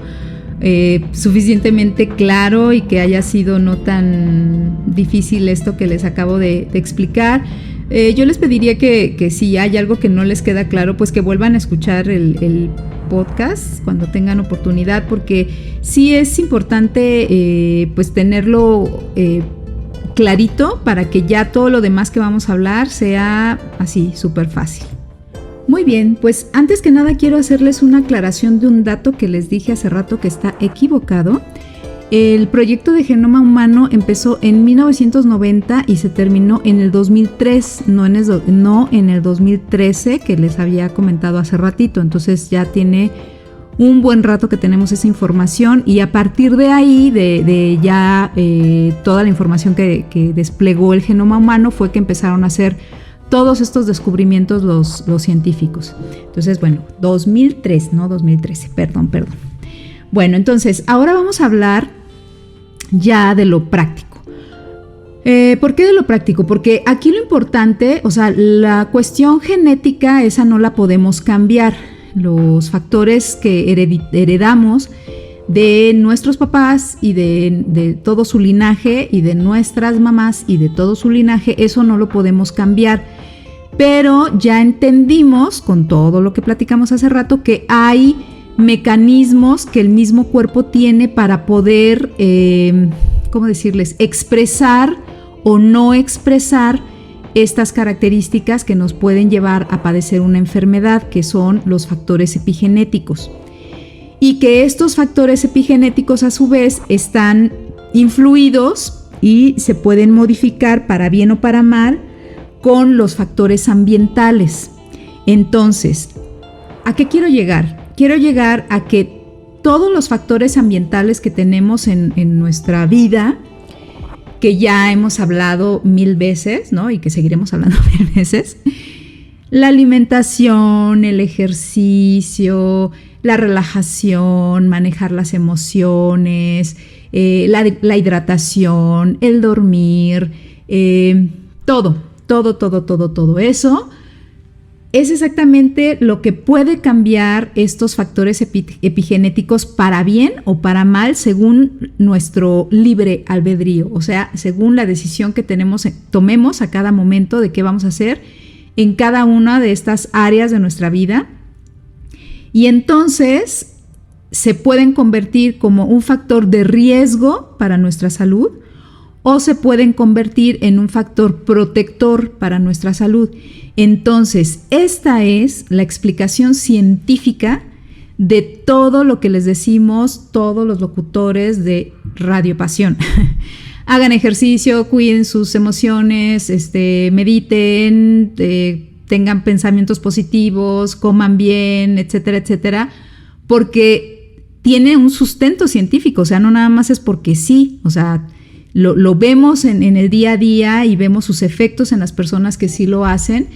suficientemente claro y que haya sido no tan difícil esto que les acabo de explicar. Yo les pediría que si hay algo que no les queda claro, pues que vuelvan a escuchar el podcast cuando tengan oportunidad, porque sí es importante pues tenerlo clarito para que ya todo lo demás que vamos a hablar sea así súper fácil. Muy bien, pues antes que nada quiero hacerles una aclaración de un dato que les dije hace rato que está equivocado. El proyecto de Genoma Humano empezó en 1990 y se terminó en el 2003, no en el 2013 que les había comentado hace ratito. Entonces ya tiene un buen rato que tenemos esa información, y a partir de ahí, de ya toda la información que desplegó el genoma humano, fue que empezaron a hacer todos estos descubrimientos los científicos. Entonces, bueno, 2003, no 2013, perdón. Bueno, entonces, ahora vamos a hablar ya de lo práctico. ¿Por qué de lo práctico? Porque aquí lo importante, o sea, la cuestión genética, esa no la podemos cambiar. Los factores que heredamos de nuestros papás y de todo su linaje, y de nuestras mamás y de todo su linaje, eso no lo podemos cambiar. Pero ya entendimos, con todo lo que platicamos hace rato, que hay mecanismos que el mismo cuerpo tiene para poder, ¿cómo decirles?, expresar o no expresar estas características que nos pueden llevar a padecer una enfermedad, que son los factores epigenéticos. Y que estos factores epigenéticos, a su vez, están influidos y se pueden modificar para bien o para mal con los factores ambientales. Entonces, ¿a qué quiero llegar? Quiero llegar a que todos los factores ambientales que tenemos en nuestra vida, que ya hemos hablado 1000 veces, ¿no? Y que seguiremos hablando 1000 veces, la alimentación, el ejercicio, la relajación, manejar las emociones, la hidratación, el dormir, todo eso es exactamente lo que puede cambiar estos factores epigenéticos para bien o para mal, según nuestro libre albedrío, o sea, según la decisión que tomemos a cada momento de qué vamos a hacer en cada una de estas áreas de nuestra vida. Y entonces se pueden convertir como un factor de riesgo para nuestra salud, o se pueden convertir en un factor protector para nuestra salud. Entonces, esta es la explicación científica de todo lo que les decimos todos los locutores de Radio Pasión. Hagan ejercicio, cuiden sus emociones, mediten, tengan pensamientos positivos, coman bien, etcétera, etcétera, porque tiene un sustento científico, o sea, no nada más es porque sí, o sea, lo vemos en el día a día y vemos sus efectos en las personas que sí lo hacen,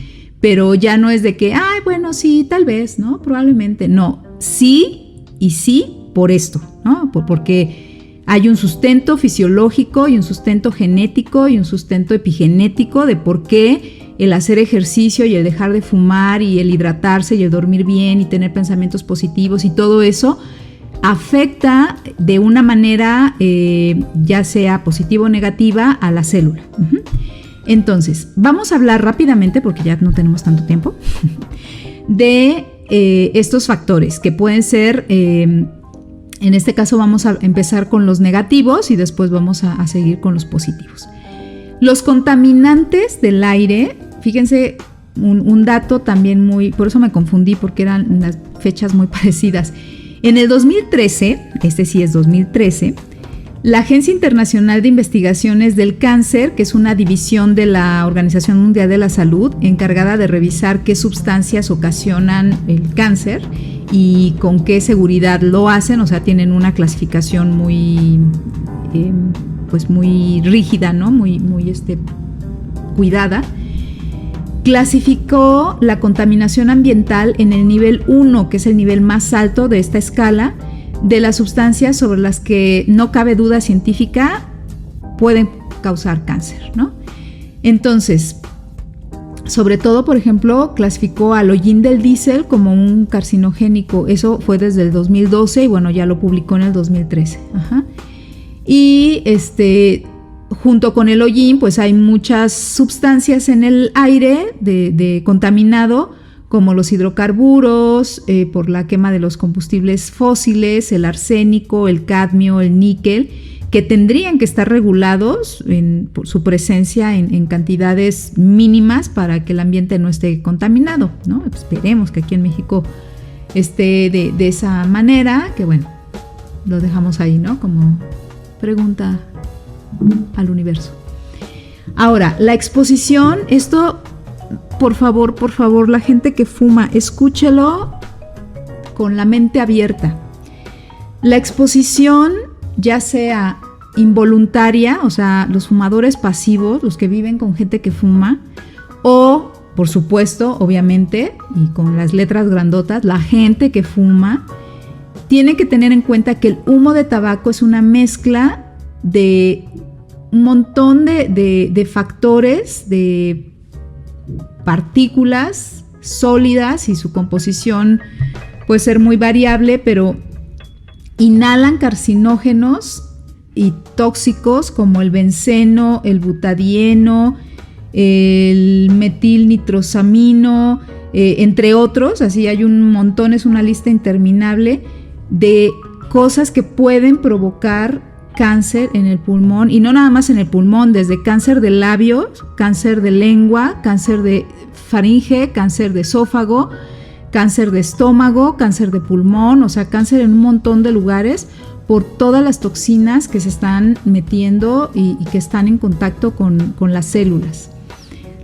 pero ya no es de que, ay, bueno, sí, tal vez, ¿no? Probablemente. No, sí y sí por esto, ¿no? Porque hay un sustento fisiológico y un sustento genético y un sustento epigenético de por qué el hacer ejercicio y el dejar de fumar y el hidratarse y el dormir bien y tener pensamientos positivos y todo eso afecta de una manera, ya sea positiva o negativa, a la célula. Uh-huh. Entonces, vamos a hablar rápidamente, porque ya no tenemos tanto tiempo, de estos factores que pueden ser, en este caso vamos a empezar con los negativos y después vamos a seguir con los positivos. Los contaminantes del aire, fíjense, un dato también muy, por eso me confundí porque eran las fechas muy parecidas. En el 2013, este sí es 2013, la Agencia Internacional de Investigaciones del Cáncer, que es una división de la Organización Mundial de la Salud, encargada de revisar qué sustancias ocasionan el cáncer y con qué seguridad lo hacen, o sea, tienen una clasificación muy, pues muy rígida, ¿no? Muy cuidada. Clasificó la contaminación ambiental en el nivel 1, que es el nivel más alto de esta escala, de las sustancias sobre las que no cabe duda científica pueden causar cáncer, ¿no? Entonces, sobre todo, por ejemplo, clasificó al hollín del diésel como un carcinogénico. Eso fue desde el 2012 y bueno, ya lo publicó en el 2013. Ajá. Y junto con el hollín, pues hay muchas sustancias en el aire de contaminado, como los hidrocarburos, por la quema de los combustibles fósiles, el arsénico, el cadmio, el níquel, que tendrían que estar regulados por su presencia en cantidades mínimas para que el ambiente no esté contaminado, ¿no? Esperemos que aquí en México esté de esa manera, que bueno, lo dejamos ahí, ¿no? Como pregunta al universo. Ahora, la exposición, esto, por favor, la gente que fuma, escúchelo con la mente abierta. La exposición, ya sea involuntaria, o sea, los fumadores pasivos, los que viven con gente que fuma, o, por supuesto, obviamente, y con las letras grandotas, la gente que fuma, tiene que tener en cuenta que el humo de tabaco es una mezcla de un montón de factores, de partículas sólidas, y su composición puede ser muy variable, pero inhalan carcinógenos y tóxicos como el benceno, el butadieno, el metilnitrosamino, entre otros. Así hay un montón, es una lista interminable de cosas que pueden provocar cáncer en el pulmón, y no nada más en el pulmón, desde cáncer de labios, cáncer de lengua, cáncer de faringe, cáncer de esófago, cáncer de estómago, cáncer de pulmón, o sea, cáncer en un montón de lugares por todas las toxinas que se están metiendo y que están en contacto con las células.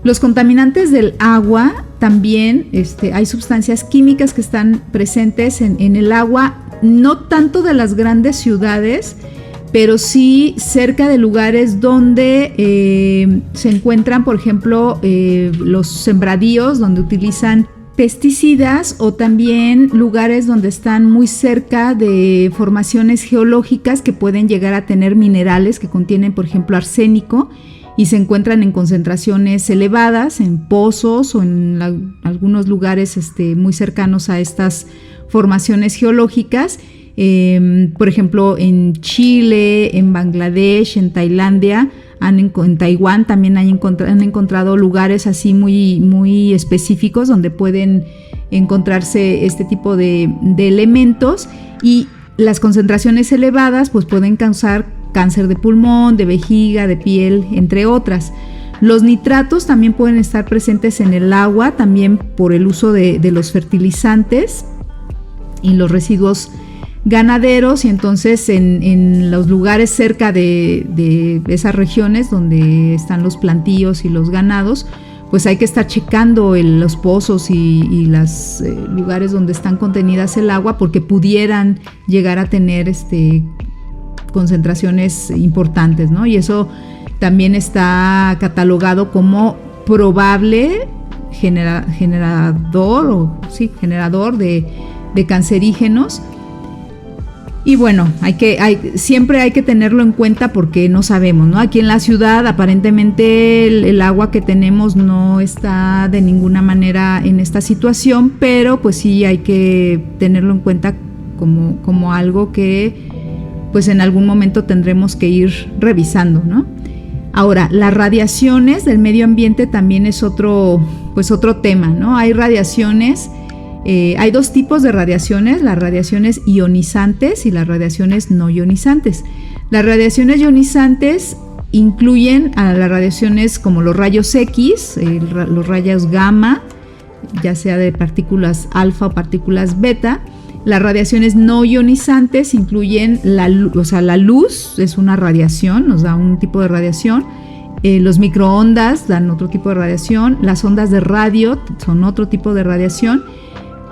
Los contaminantes del agua también, hay sustancias químicas que están presentes en el agua, no tanto de las grandes ciudades, pero sí cerca de lugares donde se encuentran, por ejemplo, los sembradíos, donde utilizan pesticidas, o también lugares donde están muy cerca de formaciones geológicas que pueden llegar a tener minerales que contienen, por ejemplo, arsénico, y se encuentran en concentraciones elevadas, en pozos o en algunos lugares muy cercanos a estas formaciones geológicas. Por ejemplo, en Chile, en Bangladesh, en Tailandia, en Taiwán también han encontrado lugares así muy, muy específicos donde pueden encontrarse este tipo de elementos, y las concentraciones elevadas pues pueden causar cáncer de pulmón, de vejiga, de piel, entre otras. Los nitratos también pueden estar presentes en el agua, también por el uso de los fertilizantes y los residuos ganaderos, y entonces en los lugares cerca de esas regiones donde están los plantíos y los ganados, pues hay que estar checando los pozos y los lugares donde están contenidas el agua, porque pudieran llegar a tener concentraciones importantes, ¿no? Y eso también está catalogado como probable generador de cancerígenos. Y bueno, siempre hay que tenerlo en cuenta porque no sabemos, ¿no? Aquí en la ciudad aparentemente el agua que tenemos no está de ninguna manera en esta situación, pero pues sí hay que tenerlo en cuenta como algo que pues en algún momento tendremos que ir revisando, ¿no? Ahora, las radiaciones del medio ambiente también es otro tema, ¿no? Hay radiaciones. Hay dos tipos de radiaciones, las radiaciones ionizantes y las radiaciones no ionizantes. Las radiaciones ionizantes incluyen a las radiaciones como los rayos X, los rayos gamma, ya sea de partículas alfa o partículas beta. Las radiaciones no ionizantes incluyen la luz es una radiación, nos da un tipo de radiación. Los microondas dan otro tipo de radiación. Las ondas de radio son otro tipo de radiación.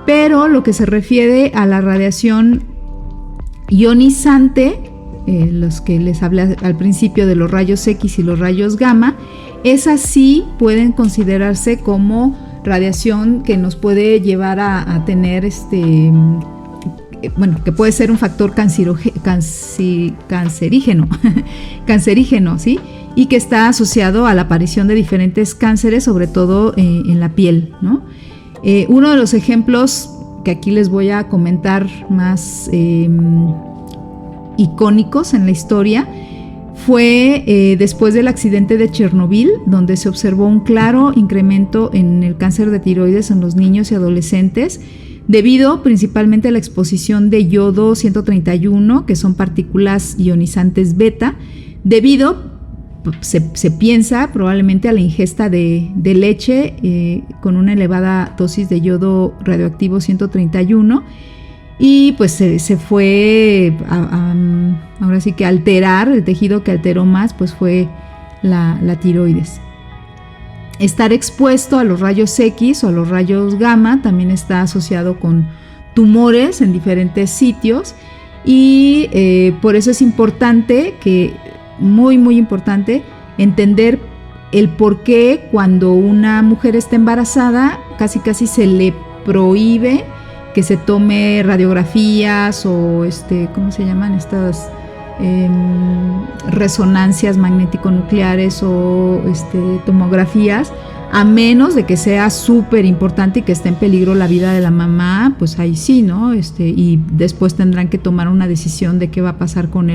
Pero lo que se refiere a la radiación ionizante, los que les hablé al principio de los rayos X y los rayos gamma, esas sí pueden considerarse como radiación que nos puede llevar a tener que puede ser un factor cancerígeno, ¿sí? Y que está asociado a la aparición de diferentes cánceres, sobre todo en la piel, ¿no? Uno de los ejemplos que aquí les voy a comentar más icónicos en la historia fue después del accidente de Chernobyl, donde se observó un claro incremento en el cáncer de tiroides en los niños y adolescentes, debido principalmente a la exposición de yodo 131, que son partículas ionizantes beta, se piensa probablemente a la ingesta de leche con una elevada dosis de yodo radioactivo 131, y pues se fue ahora sí que alterar, el tejido que alteró más pues fue la tiroides. Estar expuesto a los rayos X o a los rayos gamma también está asociado con tumores en diferentes sitios, y por eso es importante muy importante entender el por qué cuando una mujer está embarazada casi se le prohíbe que se tome radiografías o ¿cómo se llaman? Estas resonancias magnético-nucleares o tomografías, a menos de que sea súper importante y que esté en peligro la vida de la mamá, pues ahí sí, ¿no? Y después tendrán que tomar una decisión de qué va a pasar con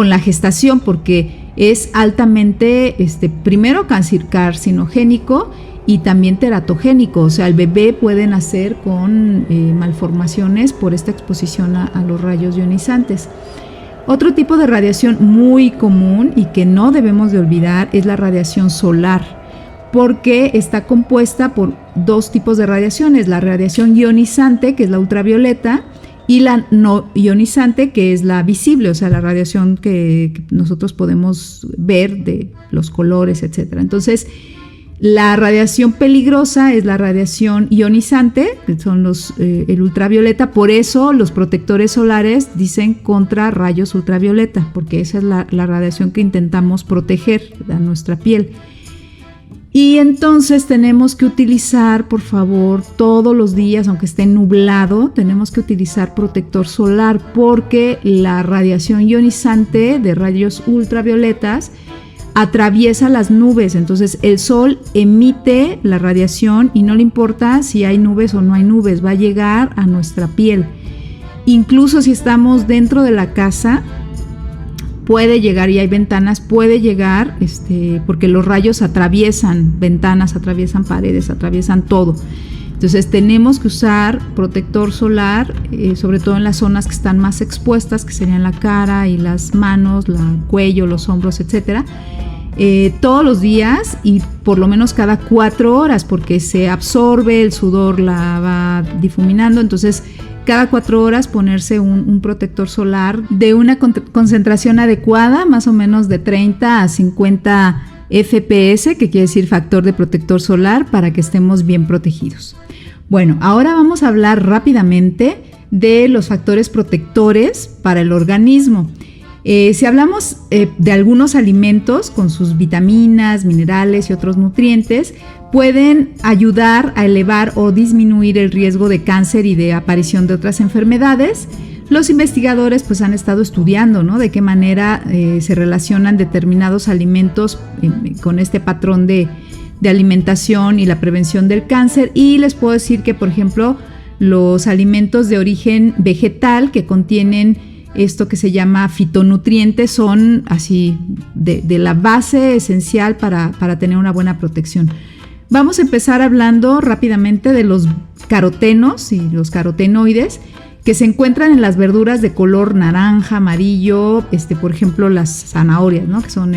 la gestación, porque es altamente, primero carcinogénico y también teratogénico, o sea, el bebé puede nacer con malformaciones por esta exposición a los rayos ionizantes. Otro tipo de radiación muy común y que no debemos de olvidar es la radiación solar, porque está compuesta por dos tipos de radiaciones, la radiación ionizante, que es la ultravioleta, y la no ionizante, que es la visible, o sea, la radiación que nosotros podemos ver de los colores, etc. Entonces, la radiación peligrosa es la radiación ionizante, que son el ultravioleta. Por eso los protectores solares dicen contra rayos ultravioleta, porque esa es la radiación que intentamos proteger a nuestra piel. Y entonces tenemos que utilizar, por favor, todos los días, aunque esté nublado, tenemos que utilizar protector solar, porque la radiación ionizante de rayos ultravioletas atraviesa las nubes. Entonces el sol emite la radiación y no le importa si hay nubes o no hay nubes, va a llegar a nuestra piel. Incluso si estamos dentro de la casa, puede llegar, y hay ventanas, puede llegar, porque los rayos atraviesan ventanas, atraviesan paredes, atraviesan todo. Entonces tenemos que usar protector solar, sobre todo en las zonas que están más expuestas, que serían la cara y las manos, el cuello, los hombros, etcétera, todos los días y por lo menos cada 4 horas, porque se absorbe, el sudor la va difuminando. Entonces cada 4 horas ponerse un protector solar de una concentración adecuada, más o menos de 30 a 50 FPS, que quiere decir factor de protector solar, para que estemos bien protegidos. Bueno, ahora vamos a hablar rápidamente de los factores protectores para el organismo. Si hablamos de algunos alimentos con sus vitaminas, minerales y otros nutrientes, pueden ayudar a elevar o disminuir el riesgo de cáncer y de aparición de otras enfermedades. Los investigadores pues han estado estudiando, ¿no?, de qué manera se relacionan determinados alimentos con este patrón de alimentación y la prevención del cáncer, y les puedo decir que, por ejemplo, los alimentos de origen vegetal que contienen esto que se llama fitonutrientes son así de la base esencial para tener una buena protección. Vamos a empezar hablando rápidamente de los carotenos y los carotenoides, que se encuentran en las verduras de color naranja, amarillo, por ejemplo las zanahorias, ¿no?, que son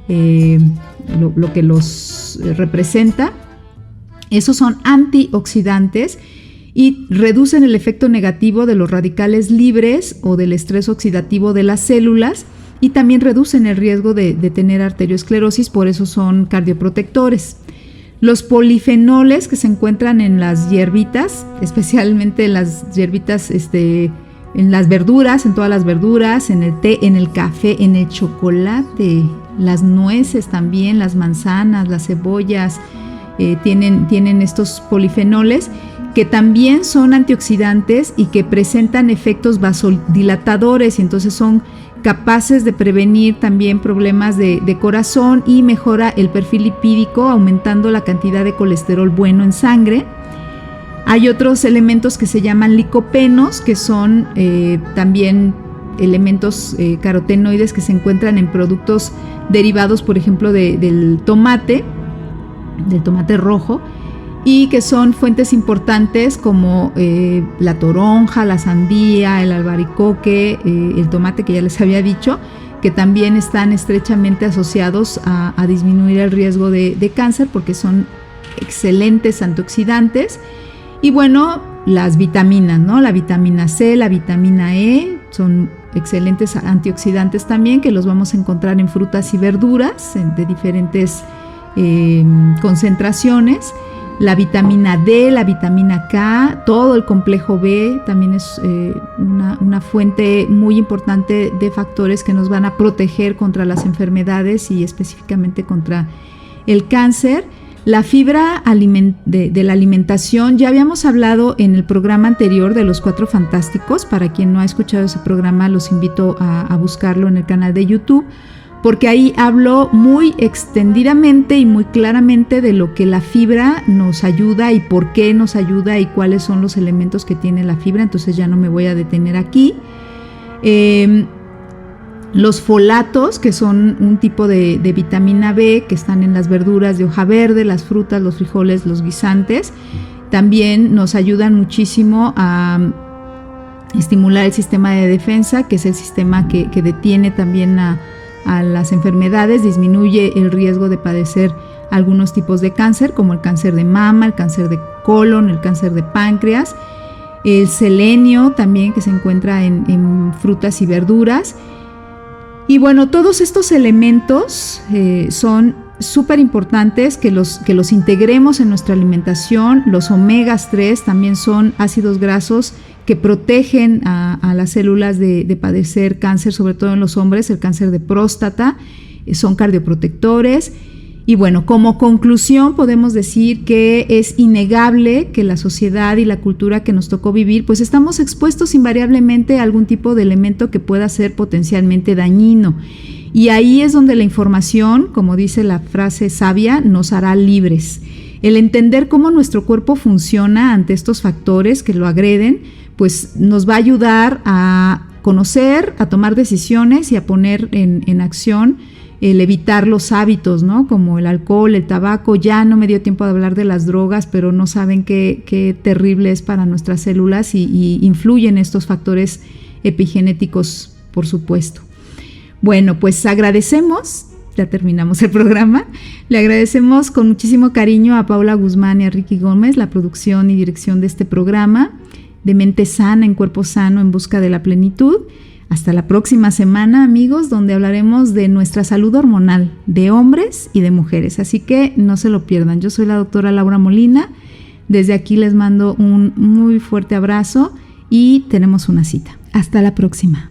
lo que los representa. Esos son antioxidantes y reducen el efecto negativo de los radicales libres o del estrés oxidativo de las células, y también reducen el riesgo de tener arteriosclerosis, por eso son cardioprotectores. Los polifenoles que se encuentran en las hierbitas, especialmente en las hierbitas, en las verduras, en todas las verduras, en el té, en el café, en el chocolate, las nueces también, las manzanas, las cebollas, tienen estos polifenoles que también son antioxidantes y que presentan efectos vasodilatadores, y entonces son capaces de prevenir también problemas de corazón y mejora el perfil lipídico, aumentando la cantidad de colesterol bueno en sangre. Hay otros elementos que se llaman licopenos, que son también elementos carotenoides que se encuentran en productos derivados, por ejemplo, del tomate rojo, y que son fuentes importantes como la toronja, la sandía, el albaricoque, el tomate que ya les había dicho, que también están estrechamente asociados a disminuir el riesgo de cáncer, porque son excelentes antioxidantes. Y bueno, las vitaminas, ¿no?, la vitamina C, la vitamina E, son excelentes antioxidantes también, que los vamos a encontrar en frutas y verduras de diferentes concentraciones. La vitamina D, la vitamina K, todo el complejo B también es una fuente muy importante de factores que nos van a proteger contra las enfermedades y específicamente contra el cáncer. La fibra de la alimentación, ya habíamos hablado en el programa anterior de los 4 fantásticos. Para quien no ha escuchado ese programa, los invito a buscarlo en el canal de YouTube, porque ahí hablo muy extendidamente y muy claramente de lo que la fibra nos ayuda y por qué nos ayuda y cuáles son los elementos que tiene la fibra, entonces ya no me voy a detener aquí. Los folatos, que son un tipo de vitamina B que están en las verduras de hoja verde, las frutas, los frijoles, los guisantes, también nos ayudan muchísimo a estimular el sistema de defensa, que es el sistema que detiene también a las enfermedades, disminuye el riesgo de padecer algunos tipos de cáncer, como el cáncer de mama, el cáncer de colon, el cáncer de páncreas. El selenio también, que se encuentra en frutas y verduras. Y bueno, todos estos elementos son súper importantes que los integremos en nuestra alimentación. Los omegas 3 también son ácidos grasos que protegen a las células de padecer cáncer, sobre todo en los hombres, el cáncer de próstata, son cardioprotectores. Y bueno, como conclusión podemos decir que es innegable que la sociedad y la cultura que nos tocó vivir, pues estamos expuestos invariablemente a algún tipo de elemento que pueda ser potencialmente dañino. Y ahí es donde la información, como dice la frase sabia, nos hará libres. El entender cómo nuestro cuerpo funciona ante estos factores que lo agreden, pues nos va a ayudar a conocer, a tomar decisiones y a poner en acción el evitar los hábitos, ¿no?, como el alcohol, el tabaco. Ya no me dio tiempo de hablar de las drogas, pero no saben qué terrible es para nuestras células y influyen estos factores epigenéticos, por supuesto. Bueno, pues agradecemos, ya terminamos el programa, le agradecemos con muchísimo cariño a Paula Guzmán y a Ricky Gómez la producción y dirección de este programa de Mente Sana en Cuerpo Sano en Busca de la Plenitud. Hasta la próxima semana, amigos, donde hablaremos de nuestra salud hormonal, de hombres y de mujeres. Así que no se lo pierdan. Yo soy la doctora Laura Molina. Desde aquí les mando un muy fuerte abrazo y tenemos una cita. Hasta la próxima.